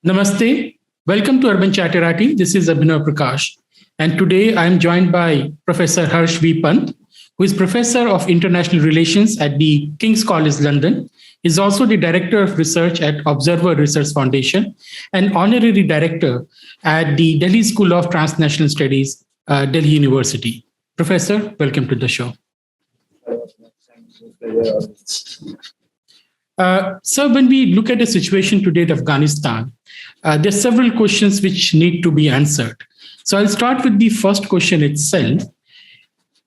Namaste. Welcome to Urban Chatterati. This is Abhinav Prakash. And today I am joined by Professor Harsh V. Pant, who is Professor of International Relations at the King's College London. He is also the Director of Research at Observer Research Foundation and Honorary Director at the Delhi School of Transnational Studies, Delhi University. Professor, welcome to the show. So when we look at the situation today in Afghanistan, there are several questions which need to be answered. So I'll start with the first question itself.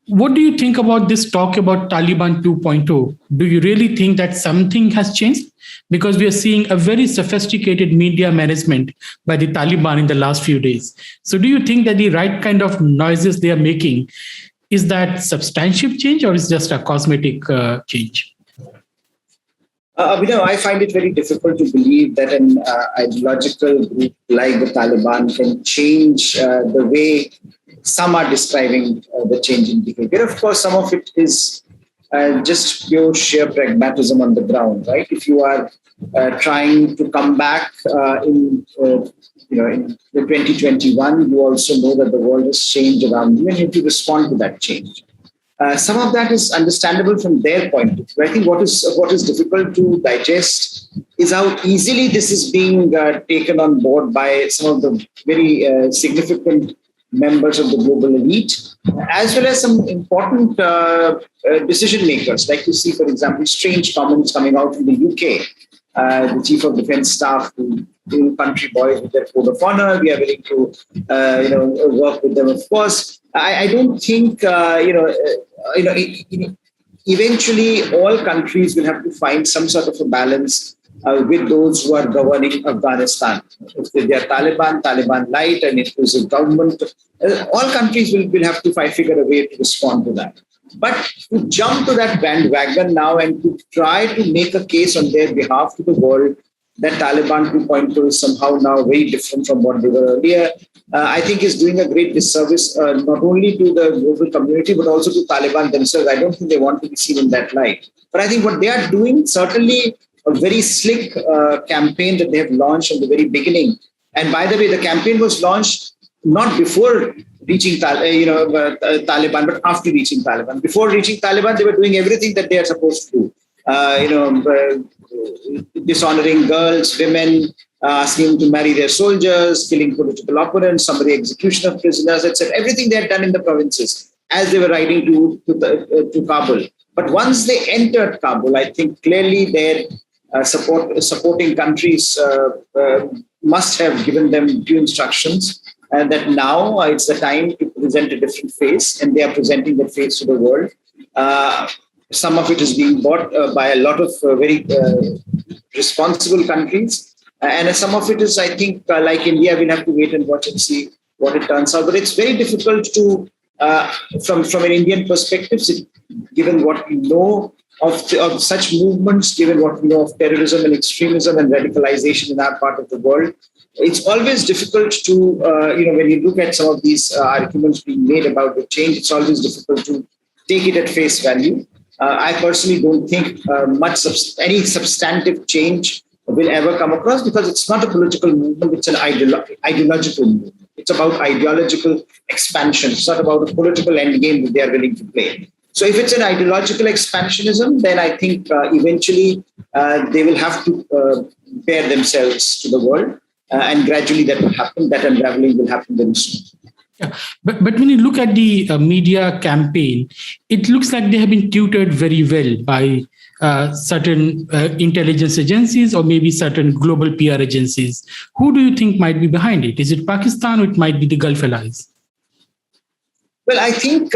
What do you think about this talk about Taliban 2.0? Do you really think that something has changed? Because we are seeing a very sophisticated media management by the Taliban in the last few days. So do you think that the right kind of noises they are making, is that substantive change or is just a cosmetic change? I find it very difficult to believe that an ideological group like the Taliban can change the way some are describing the change in behavior. Of course, some of it is just pure sheer pragmatism on the ground, right? If you are trying to come back in the 2021, you also know that the world has changed around you and you need to respond to that change. Some of that is understandable from their point of view. I think what is difficult to digest is how easily this is being taken on board by some of the very significant members of the global elite, as well as some important decision makers. Like you see, for example, strange comments coming out from the UK. The Chief of Defence Staff, who country boys with their code of honor. We are willing to, work with them. Of course, I don't think eventually all countries will have to find some sort of a balance with those who are governing Afghanistan. If they are Taliban light, and inclusive government, all countries will have to figure a way to respond to that. But to jump to that bandwagon now and to try to make a case on their behalf to the world that Taliban 2.0 is somehow now very different from what they were earlier, I think is doing a great disservice not only to the global community, but also to Taliban themselves. I don't think they want to be seen in that light. But I think what they are doing, certainly a very slick campaign that they have launched at the very beginning. And by the way, the campaign was launched not before reaching Taliban, but after reaching Taliban. Before reaching Taliban, they were doing everything that they are supposed to do. Dishonoring girls, women, asking them to marry their soldiers, killing political opponents, summary execution of prisoners, etc. Everything they had done in the provinces as they were riding to Kabul. But once they entered Kabul, I think clearly their supporting countries must have given them due instructions, and that now it's the time to present a different face, and they are presenting that face to the world. Some of it is being bought by a lot of very responsible countries. And some of it is, I think, like India, we'll have to wait and watch and see what it turns out. But it's very difficult to, from an Indian perspective, given what we know of such movements, given what we know of terrorism and extremism and radicalization in our part of the world, it's always difficult to, when you look at some of these arguments being made about the change, it's always difficult to take it at face value. I personally don't think any substantive change will ever come across, because it's not a political movement, it's an ideological movement. It's about ideological expansion. It's not about a political endgame that they are willing to play. So if it's an ideological expansionism, then I think eventually they will have to bear themselves to the world, and gradually that will happen. That unraveling will happen very soon. Yeah. But when you look at the media campaign, it looks like they have been tutored very well by certain intelligence agencies or maybe certain global PR agencies. Who do you think might be behind it? Is it Pakistan or it might be the Gulf allies? Well, I think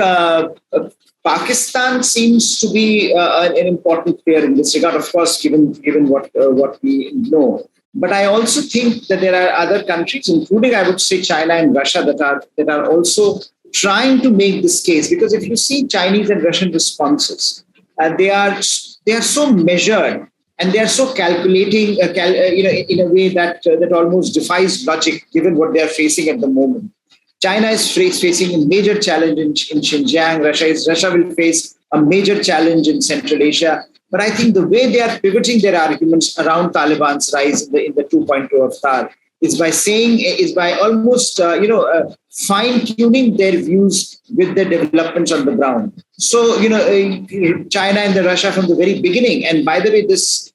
Pakistan seems to be an important player in this regard, of course, given what we know. But I also think that there are other countries, including, I would say, China and Russia, that are also trying to make this case. Because if you see Chinese and Russian responses, they are so measured and they are so calculating, in a way that almost defies logic, given what they are facing at the moment. China is facing a major challenge in Xinjiang. Russia will face a major challenge in Central Asia. But I think the way they are pivoting their arguments around Taliban's rise in the 2.0 avatar is by almost fine tuning their views with the developments on the ground. So China and Russia from the very beginning, and by the way, this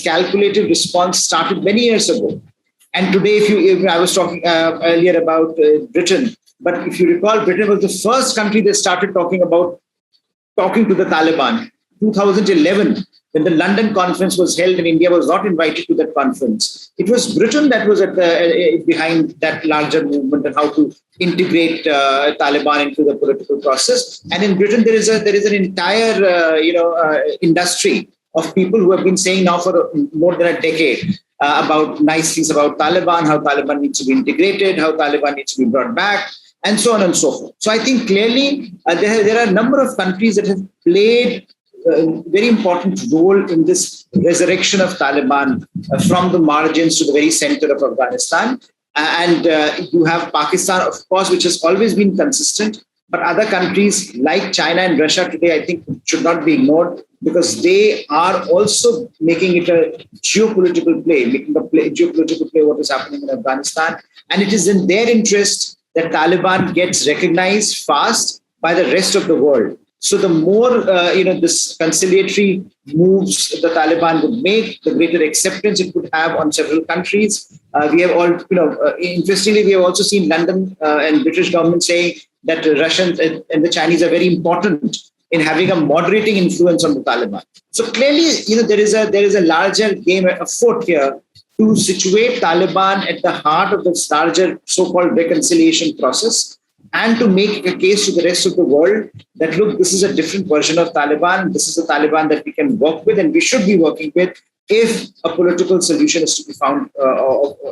calculated response started many years ago. And today, if I was talking earlier about Britain, but if you recall, Britain was the first country that started talking to the Taliban. 2011, when the London conference was held and India was not invited to that conference, it was Britain that was behind that larger movement and how to integrate Taliban into the political process. And in Britain, there is an entire industry of people who have been saying now for more than a decade about nice things about Taliban, how Taliban needs to be integrated, how Taliban needs to be brought back, and so on and so forth. So I think clearly there are a number of countries that have played a very important role in this resurrection of Taliban from the margins to the very center of Afghanistan. And you have Pakistan, of course, which has always been consistent. But other countries like China and Russia today, I think, should not be ignored because they are also making it a geopolitical play, what is happening in Afghanistan. And it is in their interest that Taliban gets recognized fast by the rest of the world. So the more this conciliatory moves the Taliban would make, the greater acceptance it would have on several countries. We have all, interestingly, we have also seen London and British government saying that the Russians and the Chinese are very important in having a moderating influence on the Taliban. So clearly, there is a larger game afoot here to situate Taliban at the heart of this larger so-called reconciliation process, and to make a case to the rest of the world that, look, this is a different version of Taliban. This is a Taliban that we can work with and we should be working with if a political solution is to be found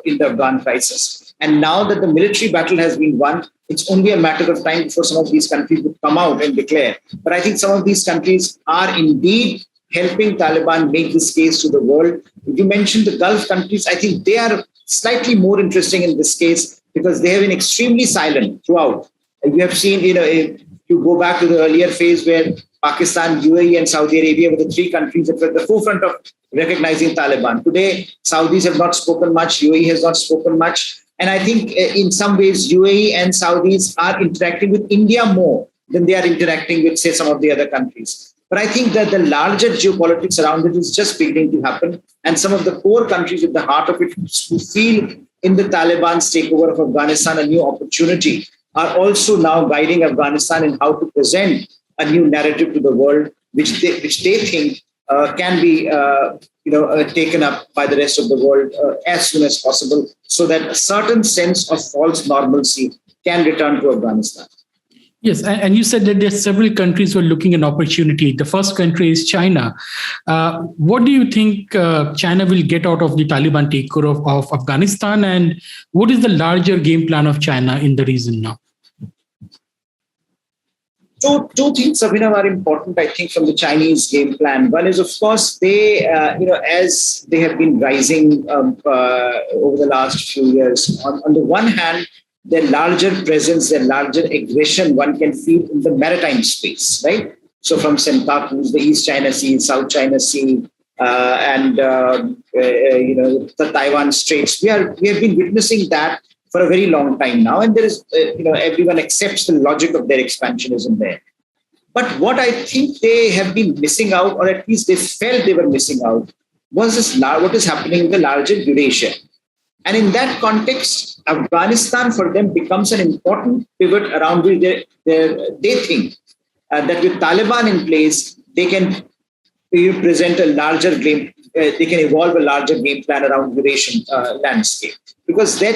in the Afghan crisis. And now that the military battle has been won, it's only a matter of time before some of these countries would come out and declare. But I think some of these countries are indeed helping Taliban make this case to the world. You mentioned the Gulf countries. I think they are slightly more interesting in this case because they have been extremely silent throughout. You have seen, if you go back to the earlier phase where Pakistan, UAE, and Saudi Arabia were the three countries that were at the forefront of recognizing Taliban. Today, Saudis have not spoken much, UAE has not spoken much. And I think in some ways, UAE and Saudis are interacting with India more than they are interacting with, say, some of the other countries. But I think that the larger geopolitics around it is just beginning to happen. And some of the core countries at the heart of it who feel in the Taliban's takeover of Afghanistan a new opportunity are also now guiding Afghanistan in how to present a new narrative to the world, which they think can be taken up by the rest of the world as soon as possible, so that a certain sense of false normalcy can return to Afghanistan. Yes, and you said that there are several countries who are looking at an opportunity. The first country is China. What do you think China will get out of the Taliban takeover of Afghanistan, and what is the larger game plan of China in the region now? Two things, Abhinav, are important, I think, from the Chinese game plan. One is, of course, they, as they have been rising over the last few years, on the one hand, their larger presence, their larger aggression, one can feel in the maritime space, right? So from Senkaku, the East China Sea, South China Sea, and the Taiwan Straits, we have been witnessing that for a very long time now, and there is, everyone accepts the logic of their expansionism there. But what I think they have been missing out, or at least they felt they were missing out, was this what is happening in the larger Eurasia. And in that context, Afghanistan for them becomes an important pivot around which they think that with Taliban in place, they can present a larger game. They can evolve a larger game plan around Eurasian landscape, because they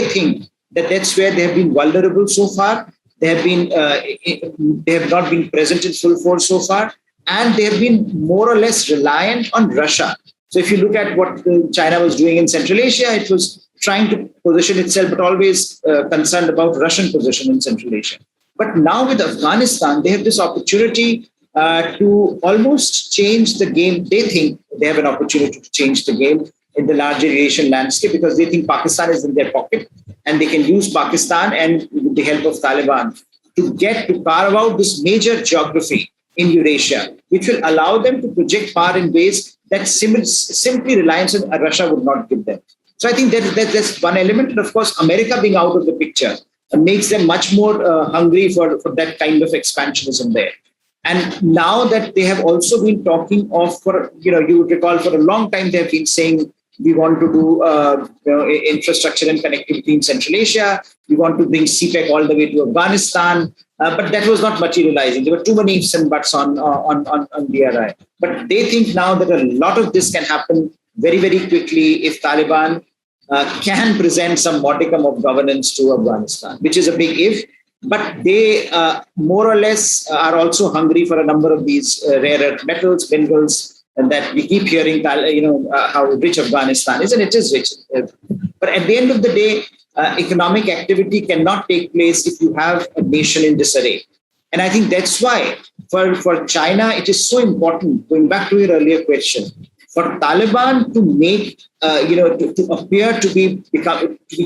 think that that's where they have been vulnerable so far. They have not been present in full force so far, and they have been more or less reliant on Russia. So if you look at what China was doing in Central Asia, it was trying to position itself, but always concerned about Russian position in Central Asia. But now with Afghanistan, they have this opportunity to almost change the game. They think they have an opportunity to change the game in the larger Eurasian landscape, because they think Pakistan is in their pocket and they can use Pakistan and with the help of Taliban to carve out this major geography in Eurasia, which will allow them to project power in ways that simply reliance on Russia would not give them. So I think that's one element. And of course, America being out of the picture makes them much more hungry for that kind of expansionism there. And now that they have also been talking of, you would recall for a long time, they have been saying, we want to do infrastructure and connectivity in Central Asia. We want to bring CPEC all the way to Afghanistan. But that was not materializing. There were too many ifs and buts on BRI. But they think now that a lot of this can happen very, very quickly if Taliban can present some modicum of governance to Afghanistan, which is a big if. But they more or less are also hungry for a number of these rare earth metals, minerals, and that we keep hearing, how rich Afghanistan is, and it is rich. But at the end of the day, economic activity cannot take place if you have a nation in disarray. And I think that's why for China, it is so important, going back to your earlier question, for Taliban to make, to appear to be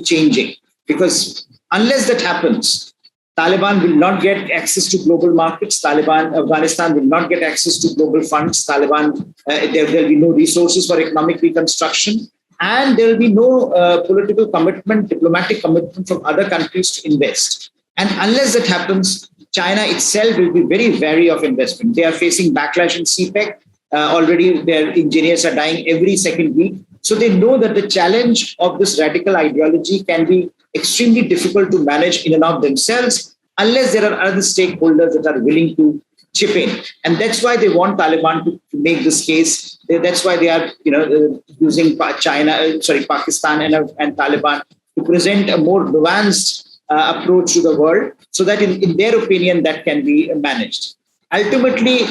changing. Because unless that happens, Taliban will not get access to global markets. Afghanistan will not get access to global funds. There will be no resources for economic reconstruction. And there will be no political commitment, diplomatic commitment from other countries to invest. And unless that happens, China itself will be very wary of investment. They are facing backlash in CPEC. Already their engineers are dying every second week. So they know that the challenge of this radical ideology can be extremely difficult to manage in and of themselves unless there are other stakeholders that are willing to chip in. And that's why they want Taliban to make this case. That's why they are using Pakistan and Taliban to present a more nuanced approach to the world so that in their opinion, that can be managed. Ultimately,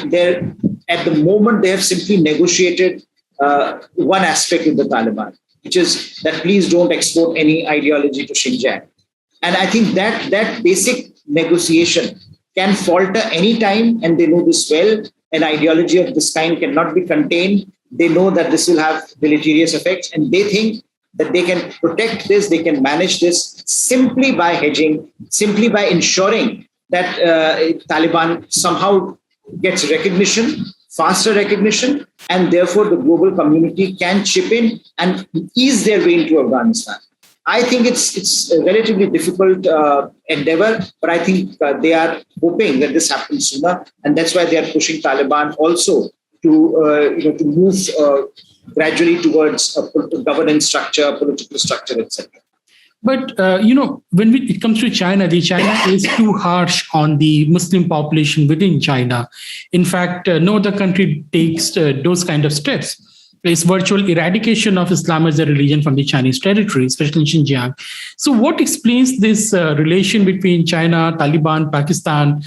at the moment, they have simply negotiated one aspect with the Taliban, which is that please don't export any ideology to Xinjiang. And I think that basic negotiation can falter any time, and they know this well. An ideology of this kind cannot be contained. They know that this will have deleterious effects, and they think that they can protect this, they can manage this simply by hedging, simply by ensuring that Taliban somehow gets recognition, faster recognition, and therefore the global community can chip in and ease their way into Afghanistan. I think it's a relatively difficult endeavor, but I think they are hoping that this happens sooner, and that's why they are pushing Taliban also to move gradually towards a governance structure, political structure, etc. But, when it comes to China, China is too harsh on the Muslim population within China. In fact, no other country takes those kind of steps. There's virtual eradication of Islam as a religion from the Chinese territory, especially in Xinjiang. So what explains this relation between China, Taliban, Pakistan?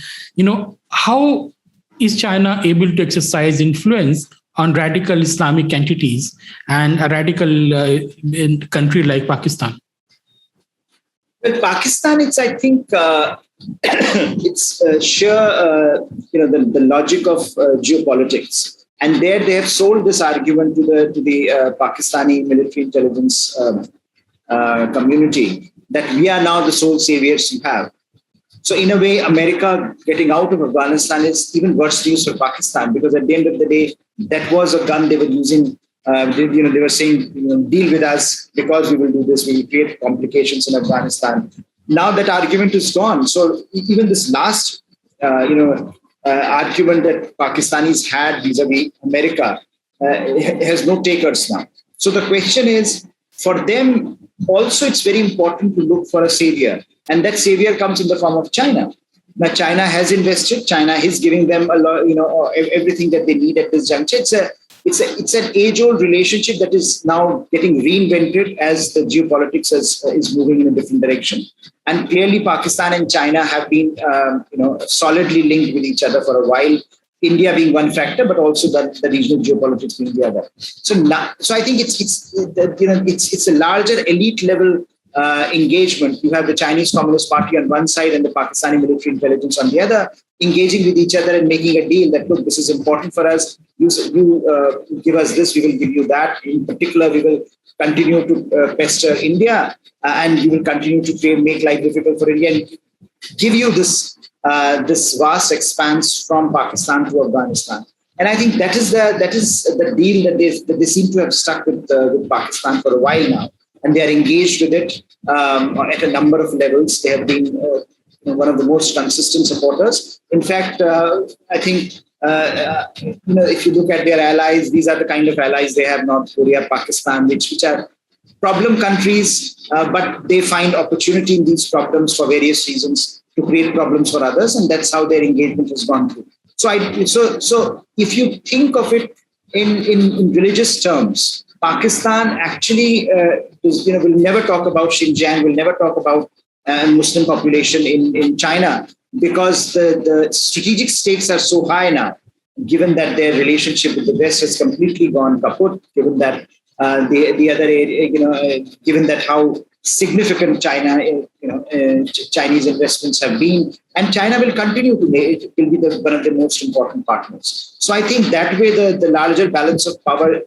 How is China able to exercise influence on radical Islamic entities and a radical country like Pakistan? With Pakistan, it's, I think, it's sheer, the logic of geopolitics. And there they have sold this argument to the Pakistani military intelligence community that we are now the sole saviors you have. So in a way, America getting out of Afghanistan is even worse news for Pakistan, because at the end of the day, that was a gun they were using. They were saying, deal with us because we will do this. We will create complications in Afghanistan. Now that argument is gone. So even this last, argument that Pakistanis had vis-a-vis America has no takers now. So the question is, for them also, it's very important to look for a savior. And that savior comes in the form of China. Now, China has invested. China is giving them a lot, everything that they need at this juncture. It's an age-old relationship that is now getting reinvented as the geopolitics is moving in a different direction. And clearly, Pakistan and China have been, solidly linked with each other for a while. India being one factor, but also the regional geopolitics being the other. So I think it's a larger elite level engagement. You have the Chinese Communist Party on one side and the Pakistani military intelligence on the other, engaging with each other and making a deal that, look, this is important for us. You give us this, we will give you that. In particular, we will continue to pester India, and we will continue to make life difficult for India and give you this vast expanse from Pakistan to Afghanistan. And I think that is the deal that they seem to have stuck with Pakistan for a while now. and they are engaged with it at a number of levels. They have been one of the most consistent supporters. In fact, I think if you look at their allies, these are the kind of allies they have: North Korea, Pakistan, which are problem countries, but they find opportunity in these problems for various reasons to create problems for others, and that's how their engagement has gone through. So if you think of it in religious terms, Pakistan actually will never talk about Xinjiang, will never talk about Muslim population in China, because the strategic stakes are so high now, given that their relationship with the West has completely gone kaput, given that the other area, given that how significant Chinese investments have been, and China will continue to make it, will be one of the most important partners. So I think that way the larger balance of power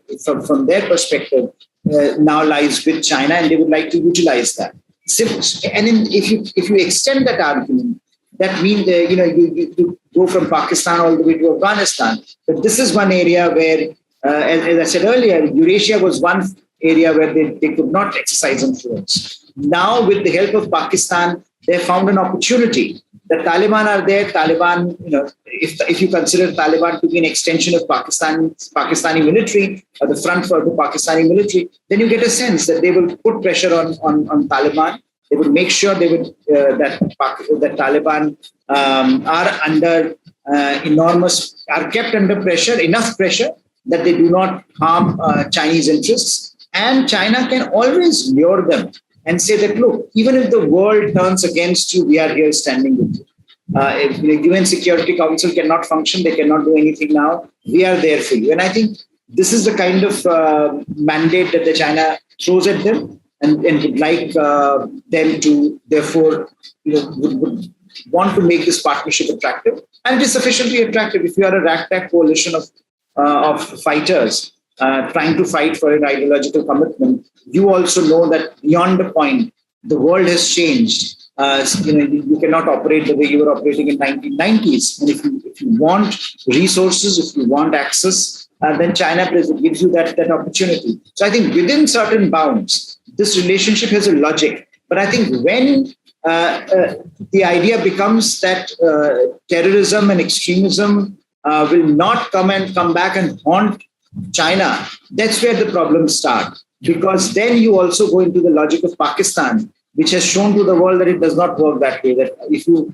from their perspective now lies with China, and they would like to utilize that. And if you extend that argument, that means you go from Pakistan all the way to Afghanistan. But this is one area where, as I said earlier, Eurasia was one area where they could not exercise influence. Now, with the help of Pakistan, they found an opportunity. The Taliban are there. Taliban, if you consider Taliban to be an extension of Pakistani military, or the front for the Pakistani military, then you get a sense that they will put pressure on Taliban. They will make sure that Taliban are kept under pressure, enough pressure that they do not harm Chinese interests. And China can always lure them and say that, look, even if the world turns against you, we are here standing with you. If the UN Security Council cannot function, they cannot do anything now, we are there for you. And I think this is the kind of mandate that the China throws at them, and would like them to, therefore, would want to make this partnership attractive. And it is sufficiently attractive if you are a ragtag coalition of fighters trying to fight for an ideological commitment. You also know that beyond the point, the world has changed. You cannot operate the way you were operating in 1990s. And if you want resources, if you want access, then China gives you that opportunity. So I think within certain bounds, this relationship has a logic. But I think when the idea becomes that terrorism and extremism will not come back and haunt China, that's where the problems start. Because then you also go into the logic of Pakistan, which has shown to the world that it does not work that way. That if you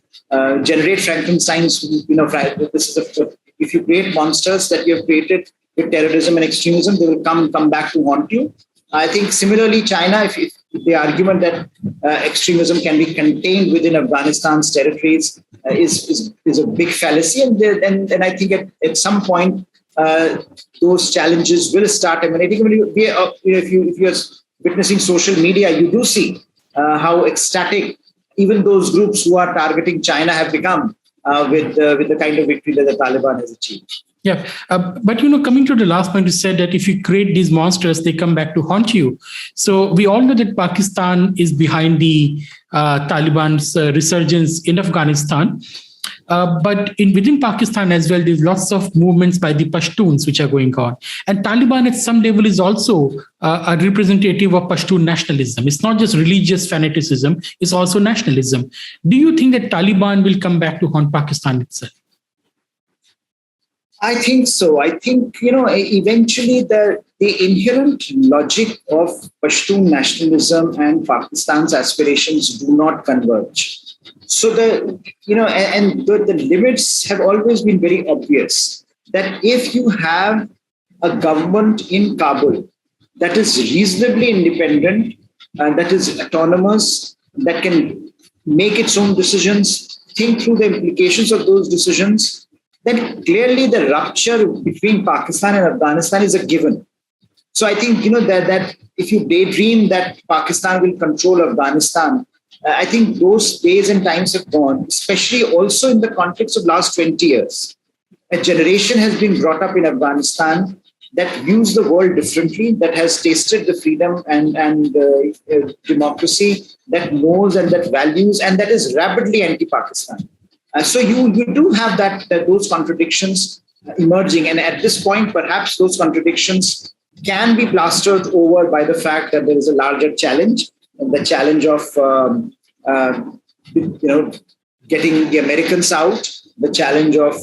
generate Frankenstein's, if you create monsters that you have created with terrorism and extremism, they will come back to haunt you. I think similarly, China, if the argument that extremism can be contained within Afghanistan's territories is a big fallacy, and I think at some point those challenges will start emanating. If you're witnessing social media, you do see how ecstatic even those groups who are targeting China have become with the kind of victory that the Taliban has achieved. Yeah, but coming to the last point, you said that if you create these monsters, they come back to haunt you. So we all know that Pakistan is behind the Taliban's resurgence in Afghanistan. But within Pakistan as well, there's lots of movements by the Pashtuns which are going on. And Taliban at some level is also a representative of Pashtun nationalism. It's not just religious fanaticism, it's also nationalism. Do you think that Taliban will come back to haunt Pakistan itself? I think so. I think, eventually the inherent logic of Pashtun nationalism and Pakistan's aspirations do not converge. So the limits have always been very obvious, that if you have a government in Kabul that is reasonably independent, that is autonomous, that can make its own decisions, think through the implications of those decisions, then clearly the rupture between Pakistan and Afghanistan is a given. So I think, that if you daydream that Pakistan will control Afghanistan, I think those days and times have gone, especially also in the context of last 20 years. A generation has been brought up in Afghanistan that views the world differently, that has tasted the freedom and democracy, that knows and that values, and that is rapidly anti-Pakistan. So you do have those contradictions emerging. And at this point, perhaps those contradictions can be plastered over by the fact that there is a larger challenge, the challenge of getting the Americans out, the challenge of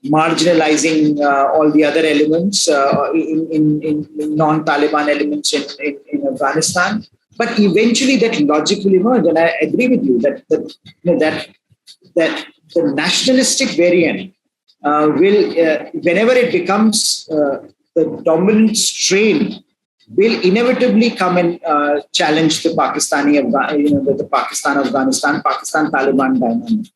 marginalizing all the other elements in non-Taliban elements in Afghanistan. But eventually, that logic will emerge, and I agree with you that the nationalistic variant will, whenever it becomes the dominant strain, will inevitably come and challenge the the Pakistan-Afghanistan, Pakistan-Taliban dynamic.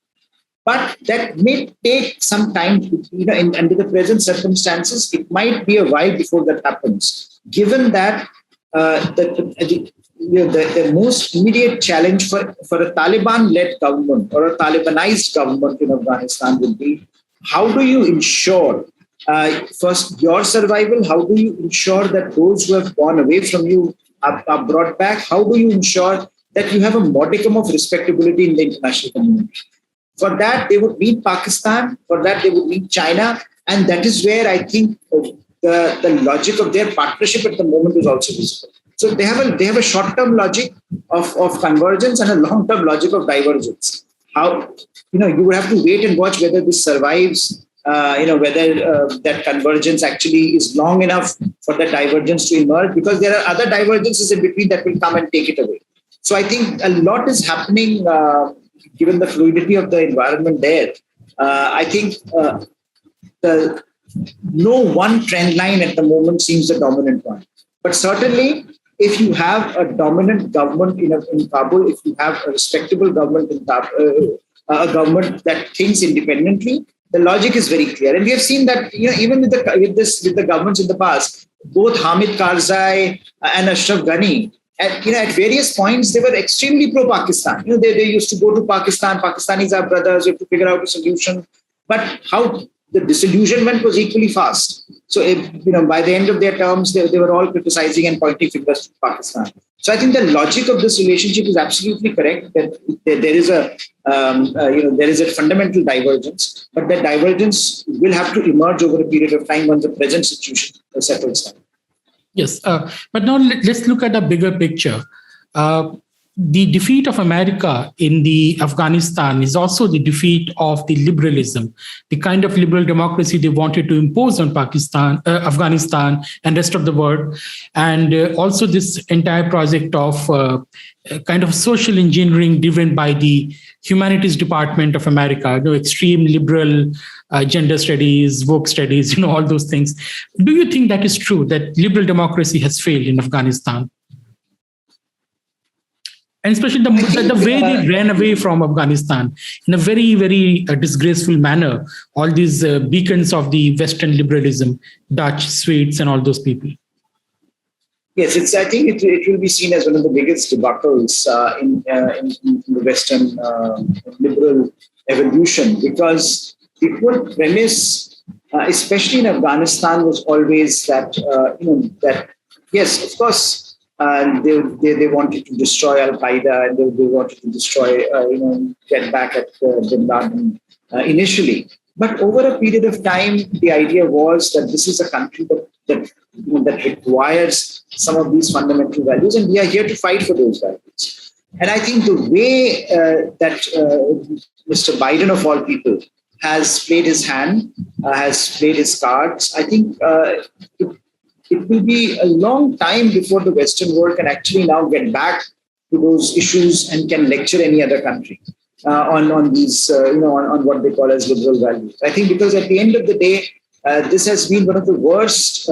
But that may take some time. Under the present circumstances, it might be a while before that happens. Given that the most immediate challenge for a Taliban-led government or a Talibanized government in Afghanistan would be, how do you ensure first your survival? How do you ensure that those who have gone away from you are brought back? How do you ensure that you have a modicum of respectability in the international community? For that, they would need Pakistan. For that, they would need China. And that is where I think the logic of their partnership at the moment is also visible. So they have a short-term logic of convergence and a long-term logic of divergence. How, you would have to wait and watch whether this survives, whether that convergence actually is long enough for the divergence to emerge, because there are other divergences in between that will come and take it away. So I think a lot is happening, given the fluidity of the environment there. I think no one trend line at the moment seems the dominant one. But certainly, if you have a dominant government in Kabul, if you have a respectable government in Kabul, a government that thinks independently, the logic is very clear. And we have seen that even with the governments in the past, both Hamid Karzai and Ashraf Ghani, at various points, they were extremely pro-Pakistan. They used to go to Pakistan. Pakistanis are brothers. We have to figure out a solution. But how the disillusionment was equally fast. So, by the end of their terms, they were all criticizing and pointing fingers to Pakistan. So, I think the logic of this relationship is absolutely correct. That there is a fundamental divergence, but that divergence will have to emerge over a period of time once the present situation settles down. Yes, but now let's look at a bigger picture. The defeat of America in the Afghanistan is also the defeat of the liberalism, the kind of liberal democracy they wanted to impose on Afghanistan and rest of the world. And also this entire project of kind of social engineering driven by the humanities department of America, extreme liberal gender studies, woke studies, all those things. Do you think that is true, that liberal democracy has failed in Afghanistan? And especially the way they ran away from Afghanistan in a very, very disgraceful manner. All these beacons of the Western liberalism, Dutch, Swedes, and all those people. Yes, I think it will be seen as one of the biggest debacles in the Western liberal evolution, because the whole premise, especially in Afghanistan, was always that that yes, of course. They wanted to destroy Al Qaeda, and they wanted to destroy, get back at Bin Laden initially. But over a period of time, the idea was that this is a country that requires some of these fundamental values, and we are here to fight for those values. And I think the way that Mr. Biden, of all people, has played his hand, has played his cards, I think it will be a long time before the Western world can actually now get back to those issues and can lecture any other country on these, on what they call as liberal values. I think because at the end of the day, this has been one of the worst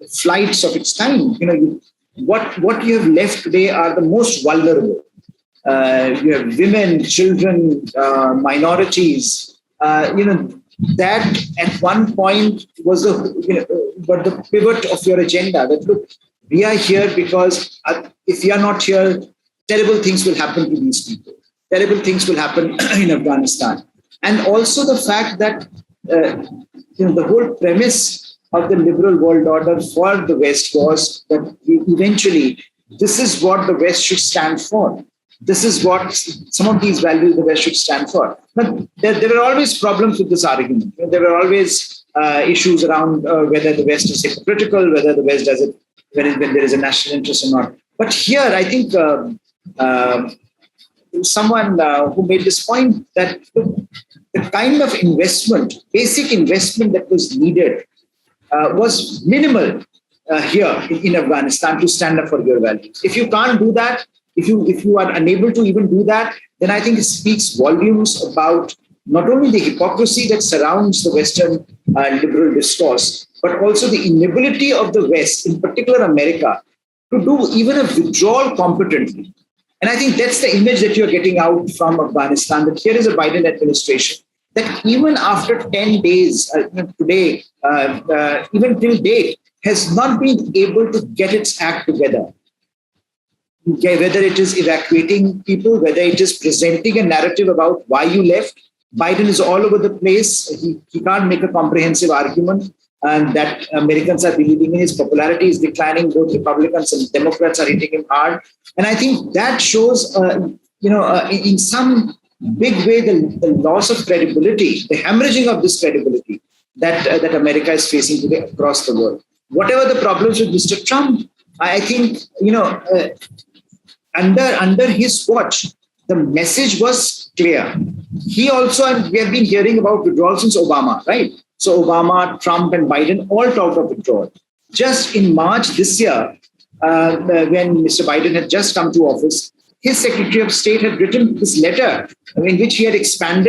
flights of its time. What you have left today are the most vulnerable. You have women, children, minorities. That at one point was the pivot of your agenda. That look, we are here because if we are not here, terrible things will happen to these people. Terrible things will happen in Afghanistan, and also the fact that the whole premise of the liberal world order for the West was that eventually this is what the West should stand for. This is what some of these values the West should stand for. But there were always problems with this argument. There were always issues around whether the West is hypocritical, whether the West does it when there is a national interest or not. But here, I think someone who made this point that the kind of investment, basic investment that was needed was minimal here in Afghanistan to stand up for your values. If you can't do that, if you are unable to even do that, then I think it speaks volumes about not only the hypocrisy that surrounds the Western liberal discourse, but also the inability of the West, in particular America, to do even a withdrawal competently. And I think that's the image that you're getting out from Afghanistan, that here is a Biden administration that even after 10 days, today, even till date, has not been able to get its act together. Okay, whether it is evacuating people, whether it is presenting a narrative about why you left. Biden is all over the place. He can't make a comprehensive argument and that Americans are believing in. His popularity is declining. Both Republicans and Democrats are hitting him hard. And I think that shows, in some big way, the loss of credibility, the hemorrhaging of this credibility that America is facing today across the world. Whatever the problems with Mr. Trump, I think, under his watch, the message was clear. He also, and we have been hearing about withdrawal since Obama, right? So Obama, Trump, and Biden all talked of withdrawal. Just in March this year, when Mr. Biden had just come to office, his Secretary of State had written this letter in which he had explained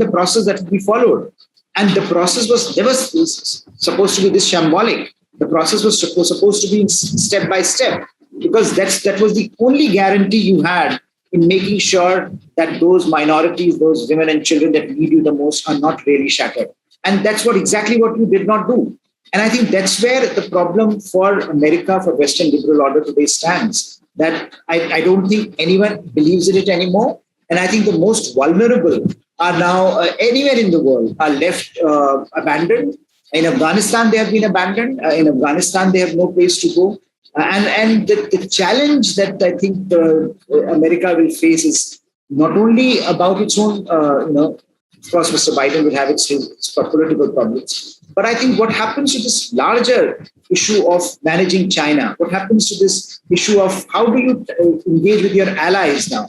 the process that would be followed. And the process was never supposed to be this shambolic. The process was supposed to be step by step, because that was the only guarantee you had in making sure that those minorities, those women and children that need you the most are not really shattered. And that's exactly what you did not do. And I think that's where the problem for America, for Western liberal order today stands, that I don't think anyone believes in it anymore. And I think the most vulnerable are now anywhere in the world are left abandoned. In Afghanistan, they have been abandoned. In Afghanistan, they have no place to go. And the challenge that I think America will face is not only about its own, of course, Mr. Biden will have its political problems. But I think what happens to this larger issue of managing China, what happens to this issue of how do you engage with your allies now?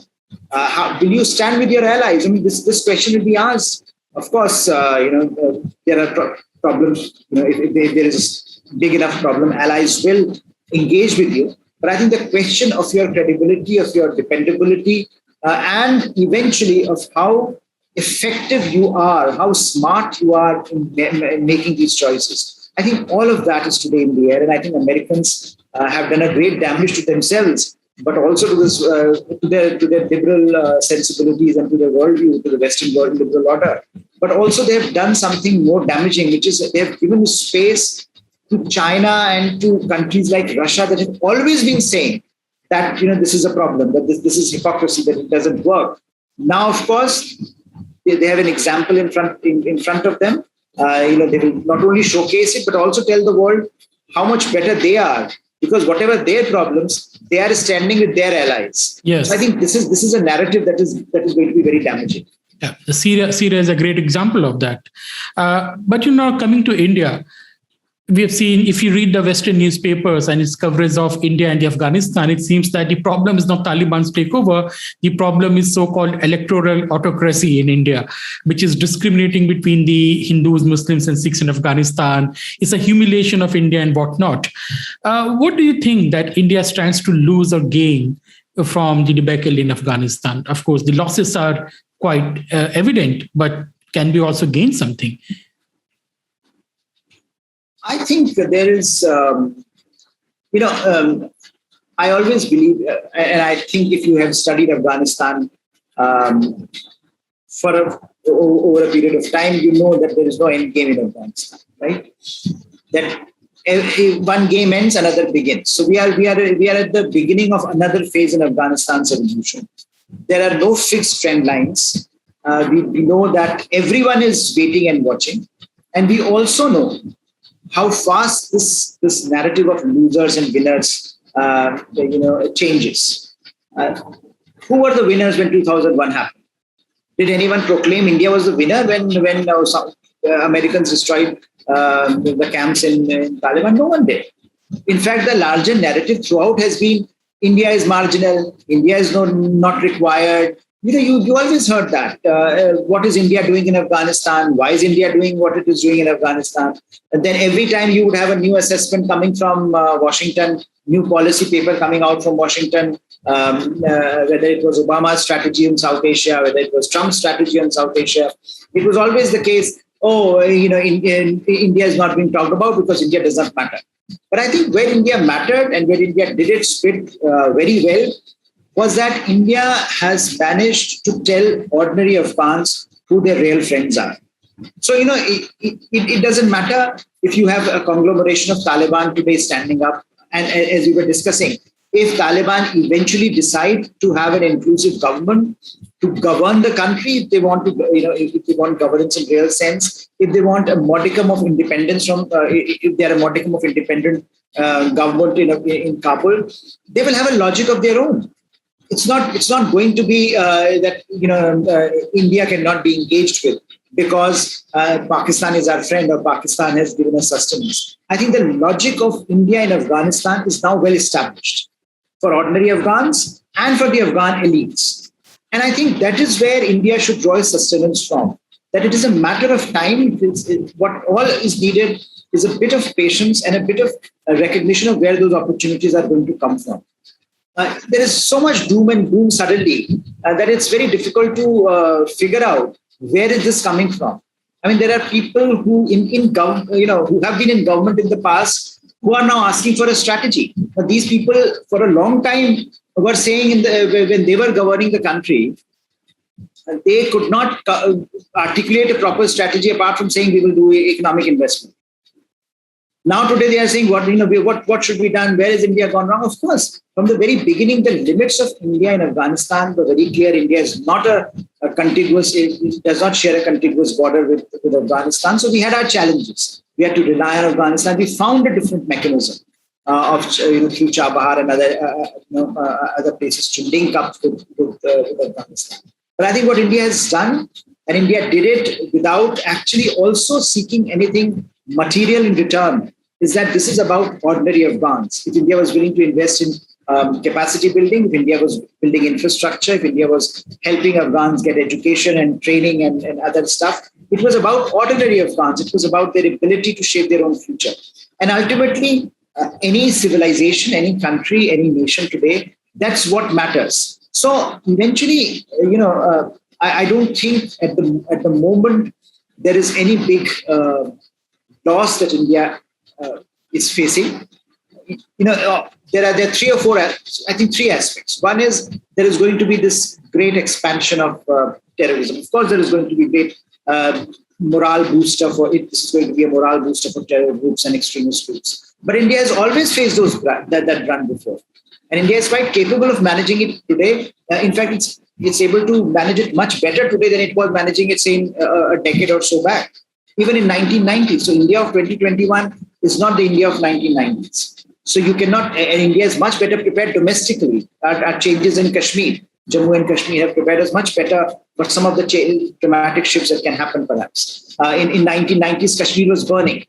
How will you stand with your allies? I mean, this question will be asked. Of course, there are problems. If there is a big enough problem, allies will engage with you. But I think the question of your credibility, of your dependability, and eventually of how effective you are, how smart you are in making these choices. I think all of that is today in the air. And I think Americans have done a great damage to themselves, but also to this, to their liberal sensibilities and to their worldview, to the Western world liberal order. But also they have done something more damaging, which is they have given space to China and to countries like Russia that have always been saying that this is a problem, that this is hypocrisy, that it doesn't work. Now, of course, they have an example in front of them. They will not only showcase it, but also tell the world how much better they are, because whatever their problems, they are standing with their allies. Yes, so I think this is a narrative that is going to be very damaging. Yeah, Syria is a great example of that. But coming to India, we have seen, if you read the Western newspapers and its coverage of India and Afghanistan, it seems that the problem is not Taliban's takeover. The problem is so-called electoral autocracy in India, which is discriminating between the Hindus, Muslims, and Sikhs in Afghanistan. It's a humiliation of India and whatnot. What do you think that India stands to lose or gain from the debacle in Afghanistan? Of course, the losses are quite evident, but can we also gain something? I think there is, I always believe, and I think if you have studied Afghanistan over a period of time, you know that there is no end game in Afghanistan, right? That one game ends, another begins. So we are at the beginning of another phase in Afghanistan's evolution. There are no fixed trend lines. We know that everyone is waiting and watching, and we also know how fast this narrative of losers and winners, changes. Who were the winners when 2001 happened? Did anyone proclaim India was the winner when Americans destroyed the camps in Taliban? No one did. In fact, the larger narrative throughout has been India is marginal, India is not required. You always heard that. What is India doing in Afghanistan? Why is India doing what it is doing in Afghanistan? And then every time you would have a new assessment coming from Washington, new policy paper coming out from Washington, whether it was Obama's strategy in South Asia, whether it was Trump's strategy in South Asia, it was always the case, India is not being talked about because India does not matter. But I think where India mattered and where India did its bit very well was that India has managed to tell ordinary Afghans who their real friends are. So, it doesn't matter if you have a conglomeration of Taliban today standing up. And as we were discussing, if Taliban eventually decide to have an inclusive government to govern the country, if they want to, if they want governance in real sense, if they want a modicum of independence if they are a modicum of independent government in Kabul, they will have a logic of their own. It's not going to be that India cannot be engaged with because Pakistan is our friend or Pakistan has given us sustenance. I think the logic of India in Afghanistan is now well established for ordinary Afghans and for the Afghan elites. And I think that is where India should draw its sustenance from. That it is a matter of time. What all is needed is a bit of patience and a bit of recognition of where those opportunities are going to come from. There is so much doom and gloom suddenly that it's very difficult to figure out where is this coming from. I mean, there are people who who have been in government in the past who are now asking for a strategy. But these people, for a long time, were saying when they were governing the country, they could not articulate a proper strategy apart from saying we will do economic investment. Now today they are saying what should be done? Where is India gone wrong? Of course, from the very beginning, the limits of India and Afghanistan were very clear. India is not a contiguous; it does not share a contiguous border with Afghanistan. So we had our challenges. We had to rely on Afghanistan. We found a different mechanism through Chabahar and other places to link up with Afghanistan. But I think what India has done, and India did it without actually also seeking anything material in return, is that this is about ordinary Afghans. If India was willing to invest in capacity building, if India was building infrastructure, if India was helping Afghans get education and training and other stuff, it was about ordinary Afghans. It was about their ability to shape their own future. And ultimately, any civilization, any country, any nation today, that's what matters. So eventually, I don't think at the moment there is any big loss that India is facing. There are three or four, three aspects. One is there is going to be this great expansion of terrorism. Of course, there is going to be great morale booster for it. This is going to be a morale booster for terror groups and extremist groups. But India has always faced that run before. And India is quite capable of managing it today. In fact, it's able to manage it much better today than it was managing it, say, in a decade or so back. Even in 1990. So India of 2021 is not the India of 1990s. So you cannot, and India is much better prepared domestically. Our changes in Kashmir, Jammu and Kashmir have prepared us much better for some of the dramatic shifts that can happen perhaps. In 1990s, Kashmir was burning.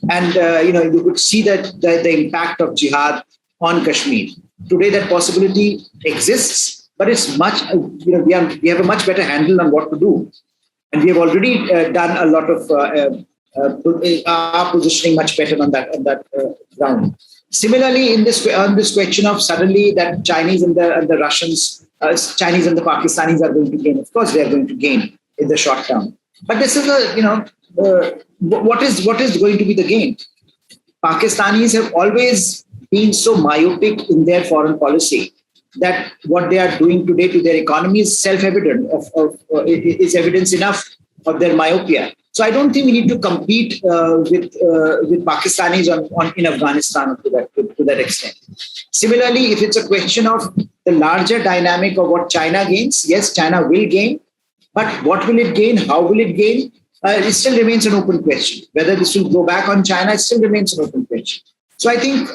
And, you could see that the impact of jihad on Kashmir. Today, that possibility exists, but it's much, we have a much better handle on what to do. And we have already done a lot of our positioning much better on that ground. Similarly, on this question of suddenly that Chinese and the Russians, Chinese and the Pakistanis are going to gain. Of course, they are going to gain in the short term. But this is what is going to be the gain? Pakistanis have always been so myopic in their foreign policy that what they are doing today to their economy is self-evident, is evidence enough of their myopia. So I don't think we need to compete with Pakistanis in Afghanistan to that extent. Similarly, if it's a question of the larger dynamic of what China gains, yes, China will gain, but what will it gain? How will it gain? It still remains an open question. Whether this will go back on China, it still remains an open question. So I think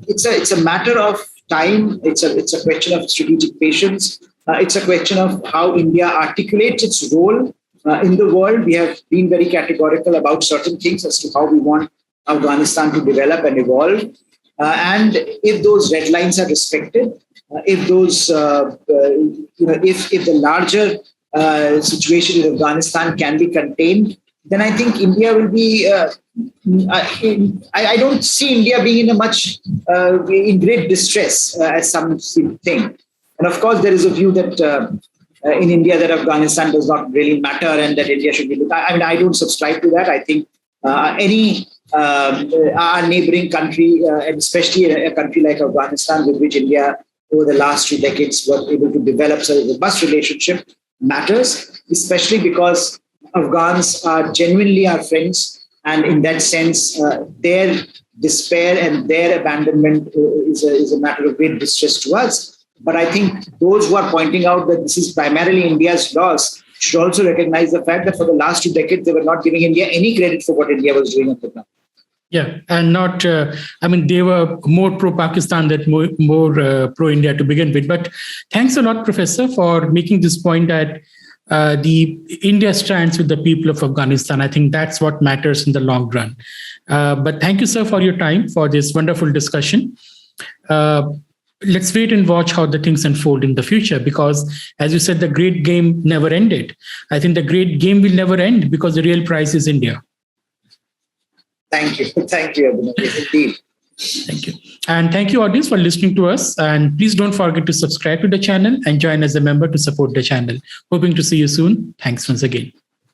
it's a matter of time. It's a question of strategic patience. It's a question of how India articulates its role in the world, we have been very categorical about certain things as to how we want Afghanistan to develop and evolve. And if those red lines are respected, if those, if the larger situation in Afghanistan can be contained, then I think India will be. I don't see India being in a much in great distress as some think. And of course, there is a view that in India that Afghanistan does not really matter and that India should be. I mean, I don't subscribe to that. I think our neighboring country, and especially a country like Afghanistan, with which India over the last 2 decades was able to develop such a robust relationship, matters, especially because Afghans are genuinely our friends, and in that sense, their despair and their abandonment is a matter of great distress to us. But I think those who are pointing out that this is primarily India's loss should also recognize the fact that for the last 2 decades, they were not giving India any credit for what India was doing at the time. Yeah, and not, they were more pro-Pakistan than more pro-India to begin with. But thanks a lot, Professor, for making this point that the India stands with the people of Afghanistan. I think that's what matters in the long run. But thank you, sir, for your time, for this wonderful discussion. Let's wait and watch how the things unfold in the future, because as you said, the great game never ended. I think the great game will never end because the real prize is India. Thank you. Thank you, Abhinav. Indeed. Thank you. And thank you, audience, for listening to us. And please don't forget to subscribe to the channel and join as a member to support the channel. Hoping to see you soon. Thanks once again.